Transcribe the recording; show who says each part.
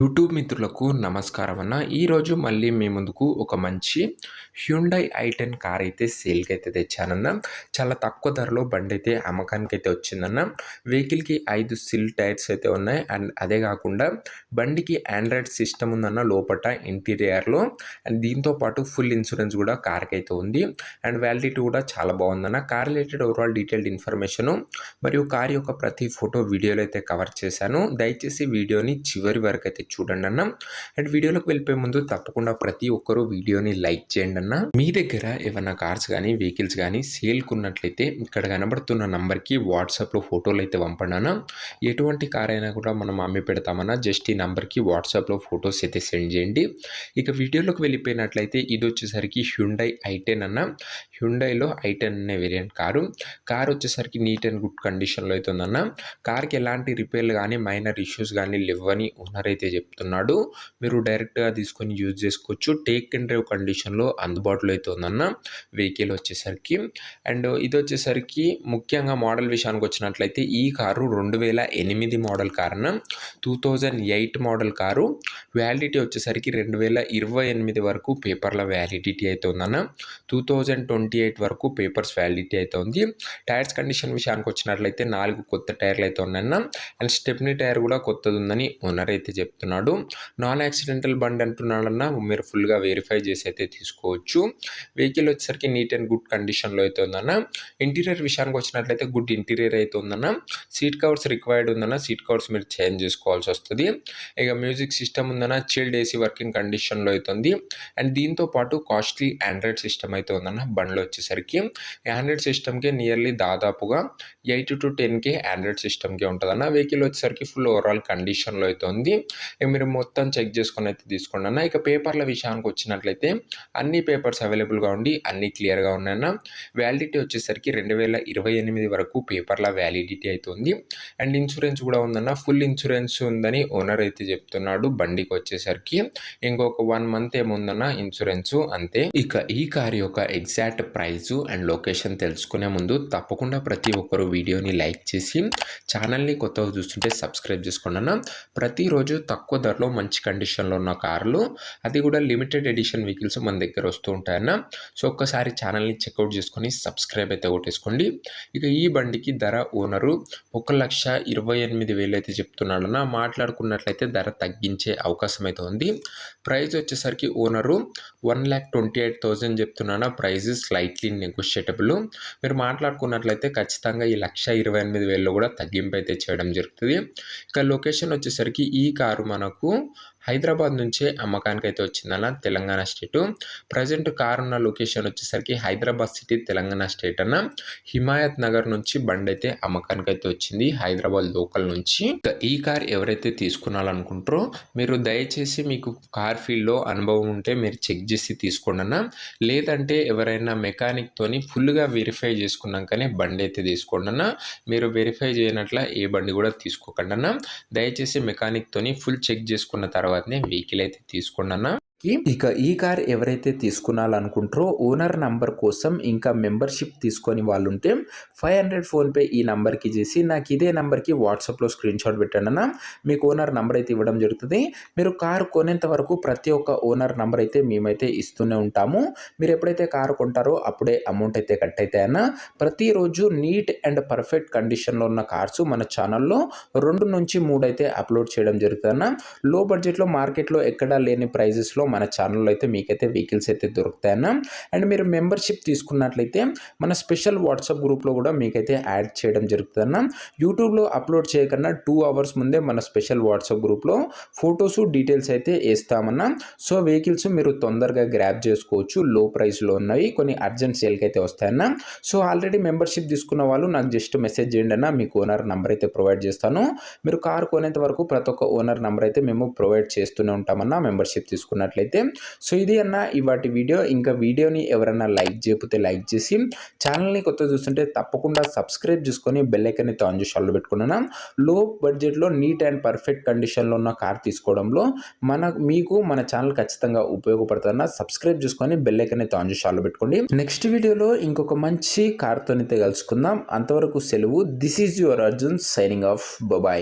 Speaker 1: YouTube మిత్రులకు నమస్కారం అన్న. ఈరోజు మళ్ళీ మీ ముందుకు ఒక మంచి హ్యుండై ఐ10 కార్ అయితే సేల్‌కి అయితే తెచ్చానన్న. చాలా తక్కువ ధరలో బండైతే అమ్మకానికైతే వచ్చిందన్న. వెహికల్‌కి 5 సిల్ టైర్స్ అయితే ఉన్నాయి. అండ్ అదే కాకుండా బండికి ఆండ్రాయిడ్ సిస్టమ్ ఉందన్న లోపట ఇంటీరియర్‌లో. అండ్ దీంతో పాటు ఫుల్ ఇన్సూరెన్స్ కూడా కార్‌కైతే ఉంది. అండ్ వ్యాలిడిటీ కూడా చాలా బాగుందన్న. Car related overall detailed information మరియు కార్ యొక్క ప్రతి ఫోటో వీడియోలో అయితే కవర్ చేశాను. దయచేసి వీడియోని చివరి వరకు అయితే చూడండి అన్న. అండ్ వీడియోలోకి వెళ్ళిపోయే ముందు తప్పకుండా ప్రతి ఒక్కరూ వీడియోని లైక్ చేయండి అన్న. మీ దగ్గర ఏమైనా కార్స్ కానీ వెహికల్స్ కానీ సేల్కి ఉన్నట్లయితే ఇక్కడ కనబడుతున్న నంబర్కి వాట్సాప్లో ఫోటోలు అయితే పంపండి అన్న. ఎటువంటి కార్ అయినా కూడా మనం అమ్మి పెడతామన్నా జస్ట్ ఈ నంబర్కి వాట్సాప్లో ఫొటోస్ అయితే సెండ్ చేయండి. ఇక వీడియోలోకి వెళ్ళిపోయినట్లయితే ఇది వచ్చేసరికి హ్యుండై ఐ10 అన్న. హ్యుండైలో ఐ10 అనే వేరియంట్ కార్ వచ్చేసరికి నీట్ అండ్ గుడ్ కండిషన్లో అయితే ఉందన్న. కార్కి ఎలాంటి రిపేర్లు కానీ మైనర్ ఇష్యూస్ కానీ లేవని ఓనర్ అయితే చెప్తున్నాడు. మీరు డైరెక్ట్గా తీసుకొని యూజ్ చేసుకోవచ్చు. టేక్ అండ్ డ్రైవ్ కండిషన్లో అందుబాటులో అయితే ఉందన్న వెహికల్ వచ్చేసరికి. అండ్ ఇది వచ్చేసరికి ముఖ్యంగా మోడల్ విషయానికి వచ్చినట్లయితే ఈ కారు 2008 మోడల్ కారు అన్న. 2008 మోడల్ కారు. వ్యాలిడిటీ వచ్చేసరికి 2028 వరకు పేపర్ల వ్యాలిడిటీ అయితే ఉందన్న. 2028 వరకు పేపర్స్ వ్యాలిడిటీ అయితే ఉంది. టైర్స్ కండిషన్ విషయానికి వచ్చినట్లయితే 4 కొత్త టైర్లు అయితే ఉన్నాయన్న. అండ్ స్టెప్నీ టైర్ కూడా కొత్తది ఉందని ఓనర్ అయితే చెప్తున్నాడు. నాన్ యాక్సిడెంటల్ బండి అంటున్నాడన్న. మీరు ఫుల్గా వెరిఫై చేసి అయితే తీసుకోవచ్చు. వెహికల్ వచ్చేసరికి నీట్ అండ్ గుడ్ కండిషన్లో అయితే ఉందన్న. ఇంటీరియర్ విషయానికి వచ్చినట్లయితే గుడ్ ఇంటీరియర్ అయితే ఉందన్న. సీట్ కవర్స్ రిక్వైర్డ్ ఉందన్న. సీట్ కవర్స్ మీరు చేంజ్ చేసుకోవాల్సి వస్తుంది. ఇక మ్యూజిక్ సిస్టమ్ ఉందన్న. చిల్డ్ ఏసీ వర్కింగ్ కండిషన్లో అయితే ఉంది. అండ్ దీంతో పాటు కాస్ట్లీ ఆండ్రాయిడ్ సిస్టమ్ అయితే ఉందన్న బండిలో వచ్చేసరికి. ఆండ్రాయిడ్ సిస్టమ్కి నియర్లీ దాదాపుగా 8 to 10K ఆండ్రాయిడ్ సిస్టమ్కి ఉంటుందన్న. వెహికల్ వచ్చేసరికి ఫుల్ ఓవరాల్ కండిషన్లో అయితే ఉంది. మీరు మొత్తం చెక్ చేసుకొని అయితే తీసుకోండి అన్న. ఇక పేపర్ల విషయానికి వచ్చినట్లయితే అన్ని పేపర్స్ అవైలబుల్గా ఉండి అన్ని క్లియర్గా ఉన్నాయన్న. వ్యాలిడిటీ వచ్చేసరికి 2028 వరకు పేపర్ల వ్యాలిడిటీ అయితే ఉంది. అండ్ ఇన్సూరెన్స్ కూడా ఉందన్న. ఫుల్ ఇన్సూరెన్స్ ఉందని ఓనర్ అయితే చెప్తున్నాడు. బండికి వచ్చేసరికి ఇంకొక 1 month ఏముందన్న ఇన్సూరెన్స్ అంతే. ఇక ఈ కార్ యొక్క ఎగ్జాక్ట్ ప్రైస్ అండ్ లొకేషన్ తెలుసుకునే ముందు తప్పకుండా ప్రతి ఒక్కరు వీడియోని లైక్ చేసి ఛానల్ని కొత్తగా చూస్తుంటే సబ్స్క్రైబ్ చేసుకోండి అన్న. ప్రతిరోజు తక్కువ ధరలో మంచి కండిషన్లో ఉన్న కార్లు, అది కూడా లిమిటెడ్ ఎడిషన్ వెహికల్స్ మన దగ్గర వస్తూ ఉంటాయన్న. సో ఒక్కసారి ఛానల్ని చెక్అవుట్ చేసుకొని సబ్స్క్రైబ్ అయితే కొట్టేసుకోండి. ఇక ఈ బండికి ధర ఓనరు 1,28,000 అయితే చెప్తున్నాడన్న. మాట్లాడుకున్నట్లయితే ధర తగ్గించే అవకాశం అయితే ఉంది. ప్రైస్ వచ్చేసరికి ఓనరు 1,28,000 చెప్తున్నాను. Price slightly negotiable. మీరు మాట్లాడుకున్నట్లయితే ఖచ్చితంగా ఈ 1,28,000 కూడా తగ్గింపు అయితే చేయడం జరుగుతుంది. ఇక లొకేషన్ వచ్చేసరికి ఈ కారు మనకు హైదరాబాద్ నుంచే అమ్మకానికి అయితే వచ్చిందన్న. తెలంగాణ స్టేటు. ప్రజెంట్ కారు ఉన్న లొకేషన్ వచ్చేసరికి హైదరాబాద్ సిటీ తెలంగాణ స్టేట్ అన్న. హిమాయత్ నగర్ నుంచి బండి అయితే అమ్మకానికి అయితే వచ్చింది హైదరాబాద్ లోకల్ నుంచి. ఈ కార్ ఎవరైతే తీసుకున్నారనుకుంటారో మీరు దయచేసి మీకు కార్ ఫీల్డ్లో అనుభవం ఉంటే మీరు చెక్ చేసి తీసుకోండి అన్న. లేదంటే ఎవరైనా మెకానిక్ తోని ఫుల్గా వెరిఫై చేసుకున్నాకనే బండి అయితే తీసుకోండి అన్న. మీరు వెరిఫై చేయనట్ల ఏ బండి కూడా తీసుకోకండి అన్న. దయచేసి మెకానిక్ తోని ఫుల్ చెక్ చేసుకున్న తర్వాతనే వెహికల్ అయితే తీసుకోండి అన్న. ఇక ఈ కార్ ఎవరైతే తీసుకున్నారనుకుంటారో ఓనర్ నంబర్ కోసం ఇంకా మెంబర్షిప్ తీసుకొని వాళ్ళు ఉంటే 500 ఫోన్పే ఈ నంబర్కి చేసి నాకు ఇదే నంబర్కి వాట్సాప్లో స్క్రీన్ షాట్ పెట్టండి అన్న. మీకు ఓనర్ నంబర్ అయితే ఇవ్వడం జరుగుతుంది. మీరు కారు కొనేంత వరకు ప్రతి ఒక్క ఓనర్ నంబర్ అయితే మేమైతే ఇస్తూనే ఉంటాము. మీరు ఎప్పుడైతే కారు కొంటారో అప్పుడే అమౌంట్ అయితే కట్ అవుతాయన్న. ప్రతిరోజు నీట్ అండ్ పర్ఫెక్ట్ కండిషన్లో ఉన్న కార్స్ మన ఛానల్లో 2 నుంచి 3 అయితే అప్లోడ్ చేయడం జరుగుతుందన్న. లో బడ్జెట్లో మార్కెట్లో ఎక్కడా లేని ప్రైజెస్లో మన ఛానల్లో అయితే మీకైతే వెహికల్స్ అయితే దొరుకుతాయన్న. అండ్ మీరు మెంబర్షిప్ తీసుకున్నట్లయితే మన స్పెషల్ వాట్సాప్ గ్రూప్లో కూడా మీకైతే యాడ్ చేయడం జరుగుతుందన్న. యూట్యూబ్లో అప్లోడ్ చేయకన్నా 2 hours ముందే మన స్పెషల్ వాట్సాప్ గ్రూప్లో ఫొటోస్ డీటెయిల్స్ అయితే వేస్తామన్నా. సో వెహికల్స్ మీరు తొందరగా గ్రాప్ చేసుకోవచ్చు. లో ప్రైస్లో ఉన్నవి కొన్ని అర్జెంట్ సేల్కి అయితే వస్తాయన్న. సో ఆల్రెడీ మెంబర్షిప్ తీసుకున్న వాళ్ళు నాకు జస్ట్ మెసేజ్ చేయండి అన్న. మీకు ఓనర్ నెంబర్ అయితే ప్రొవైడ్ చేస్తాను. మీరు కార్ కొనేంత వరకు ప్రతి ఒక్క ఓనర్ నెంబర్ అయితే మేము ప్రొవైడ్ చేస్తూనే ఉంటామన్నా మెంబర్షిప్ తీసుకున్నట్లయితే. సో ఇది అన్న ఇవాటి వీడియో. ఇంకా వీడియోని ఎవరైనా లైక్ చేయకపోతే లైక్ చేసి ఛానల్ని కొత్త చూస్తుంటే తప్పకుండా సబ్స్క్రైబ్ చేసుకొని బెల్ ఐకాన్ అయితే ఆన్ చేసి ఆల్లో పెట్టుకున్నాను. లో బడ్జెట్లో నీట్ అండ్ పర్ఫెక్ట్ కండిషన్లో ఉన్న కార్ తీసుకోవడంలో మీకు మన ఛానల్ ఖచ్చితంగా ఉపయోగపడుతుందన్న. సబ్స్క్రైబ్ చేసుకొని బెల్ ఐకాన్ అయితే ఆన్ చేసి ఆల్లో పెట్టుకోండి. నెక్స్ట్ వీడియోలో ఇంకొక మంచి కార్తో అయితే కలుసుకుందాం. అంతవరకు సెలవు. This is your Arjun signing off. Bye.